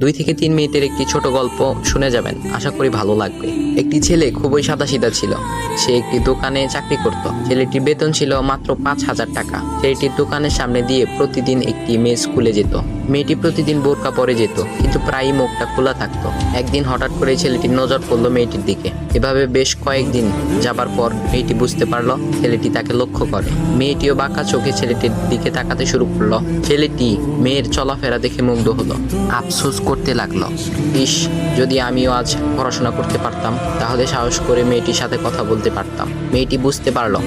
2 থেকে 3 মিনিটের একটি ছোট গল্প শুনে যাবেন, আশা করি ভালো লাগবে। একটি ছেলে খুবই সাদাসিধা ছিল। সে একটি দোকানে চাকরি করত। ছেলেটির বেতন ছিল মাত্র 5,000 টাকা। ছেলেটির দোকানের সামনে দিয়ে প্রতিদিন একটি মেয়ে স্কুলে যেত। মেয়েটি প্রতিদিন বোরকা পরে যেত, কিন্তু প্রায়ই মুখটা খোলা থাকতো। একদিন হঠাৎ করে ছেলেটির নজর পড়লো মেয়েটির দিকে। এভাবে বেশ কয়েকদিন যাবার পর মেয়েটি বুঝতে পারলো ছেলেটি তাকে লক্ষ্য করে। মেয়েটিও বাঁকা চোখে ছেলেটির দিকে তাকাতে শুরু করলো। ছেলেটি মেয়ের চলাফেরা দেখে মুগ্ধ হলো। আফসোস করতে লাগলো, ইস, যদি আমিও আজ পড়াশোনা করতে পারতাম, তাহলে সাহস করে মেয়েটির সাথে কথা বলতে পারতাম। মেয়েটি বুঝতে পারলো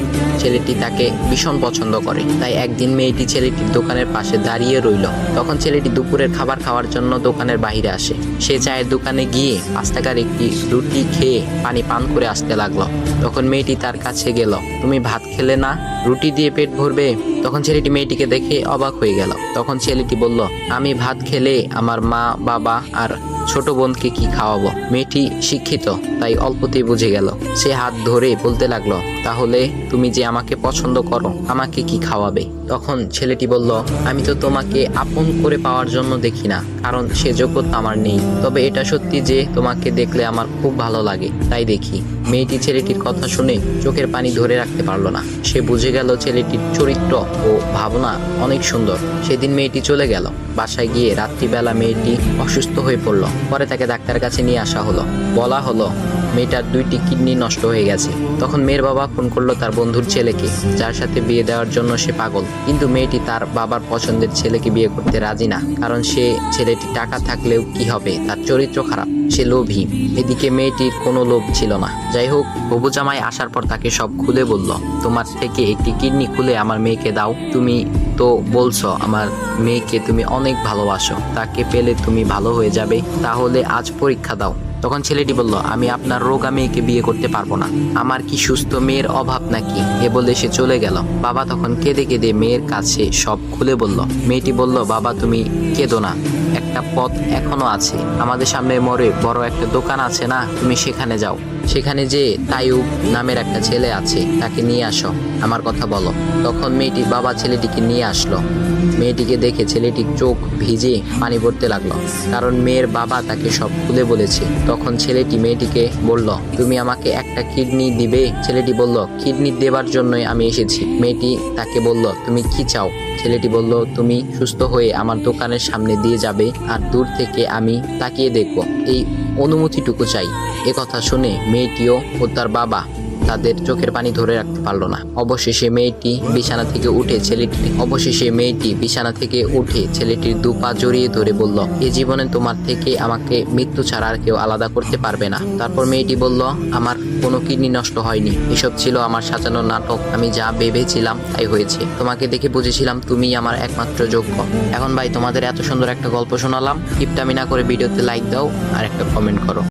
ছেলেটি তাকে ভীষণ পছন্দ করে। তাই একদিন মেয়েটি ছেলেটির দোকানের পাশে দাঁড়িয়ে রইল। তখন ছেলেটি দুপুরের খাবার খাওয়ার জন্য দোকানের বাইরে আসে। সে চায়ের দোকানে গিয়ে 5 টাকার একটি রুটি খেয়ে পানি পান করে আসতে লাগলো। তখন মেয়েটি তার কাছে গেল। তুমি ভাত খেলে না, রুটি দিয়ে পেট ভরবে? তখন ছেলেটি মেয়েটিকে দেখে অবাক হয়ে গেল। তখন ছেলেটি বলল, আমি ভাত খেলে আমার মা, বাবা আর ছোট বোনকে কি খাওয়াবো? মেয়েটি শিক্ষিত, তাই অল্পতেই বুঝে গেল। সে হাত ধরে বলতে লাগলো, তাহলে তুমি যে আমাকে পছন্দ করো, আমাকে কি খাওয়াবে? তখন ছেলেটি বলল, আমি তো তোমাকে আপন করে পাওয়ার জন্য দেখি না, কারণ সে যোগ্যতা আমার নেই। তবে এটা সত্যি যে তোমাকে দেখলে আমার খুব ভালো লাগে, তাই দেখি। মেয়েটি ছেলেটির কথা শুনে চোখের পানি ধরে রাখতে পারলো না। সে বুঝে গেল ছেলেটির চরিত্র ও ভাবনা অনেক সুন্দর। সেদিন মেয়েটি চলে গেল। বাসায় গিয়ে রাত্রিবেলা মেয়েটি অসুস্থ হয়ে পড়ল। পরে তাকে ডাক্তারের কাছে নিয়ে আসা হলো। বলা হলো মেয়েটার 2টি কিডনি নষ্ট হয়ে গেছে। তখন মেয়ের বাবা ফোন করলো তার বন্ধুর ছেলেকে, যার সাথে বিয়ে দেওয়ার জন্য সে পাগল। কিন্তু মেয়েটি তার বাবার পছন্দের ছেলেকে বিয়ে করতে রাজি না, কারণ সে ছেলেটি টাকা থাকলেও কি হবে, তার চরিত্র খারাপ, সে লোভী। এদিকে মেয়েটির কোনো লোভ ছিল না। যাই হোক, হবু জামাই আসার পর তাকে সব খুলে বলল, তোমার থেকে একটি কিডনি খুলে আমার মেয়েকে দাও। তুমি তো বলছো আমার মেয়েকে তুমি অনেক ভালোবাসো, তাকে পেলে তুমি ভালো হয়ে যাবে, তাহলে আজ পরীক্ষা দাও। তখন ছেলেটি বলল, আমি আপনার রোগা মেয়েকে বিয়ে করতে পারবো না, আমার কি সুস্থ মেয়ের অভাব নাকি? এ বলে সে চলে গেল। বাবা তখন কেঁদে কেঁদে মেয়ের কাছে সব খুলে বলল। মেয়েটি বলল, বাবা তুমি কেঁদো না, একটা পথ এখনো আছে। আমাদের সামনে মোড়ে বড় একটা দোকান আছে না, তুমি সেখানে যাও। সেখানে যে তাইয়ুব নামের একটা ছেলে আছে, তাকে নিয়ে আসো, আমার কথা বলো। তখন মেয়েটির বাবা ছেলেটিকে নিয়ে আসলো। মেয়েটিকে দেখে ছেলেটির চোখ ভিজে পানি পড়তে লাগলো, কারণ মেয়ের বাবা তাকে সব খুলে বলেছে। তখন ছেলেটি মেয়েটিকে বলল, তুমি আমাকে একটা কিডনি দিবে? ছেলেটি বলল, কিডনি দেবার জন্যই আমি এসেছি। মেয়েটি তাকে বলল, তুমি কি চাও? ছেলেটি বলল, তুমি সুস্থ হয়ে আমার দোকানের সামনে দিয়ে যাবে, আর দূর থেকে আমি তাকিয়ে দেখব, এই অনুমতিটুকু চাই। কথা শুনে মেয়েটিও ও তার বাবা তাদের চোখের পানি ধরে রাখতে পারলো না। অবশেষে মেয়েটি বিছানা থেকে উঠে ছেলেটির 2 পা জড়িয়ে ধরে বলল, এ জীবনে তোমার থেকে আমাকে মৃত্যু ছাড়া আর কেউ আলাদা করতে পারবে না। তারপর মেয়েটি বলল, আমার কোনো কিডনি নষ্ট হয়নি, এসব ছিল আমার সাজানো নাটক। আমি যা ভেবেছিলাম তাই হয়েছে। তোমাকে দেখে বুঝেছিলাম তুমি আমার একমাত্র যোগ্য। এখন ভাই, তোমাদের এত সুন্দর একটা গল্প শোনালাম, কিপটামি না করে ভিডিওতে লাইক দাও আর একটা কমেন্ট করো।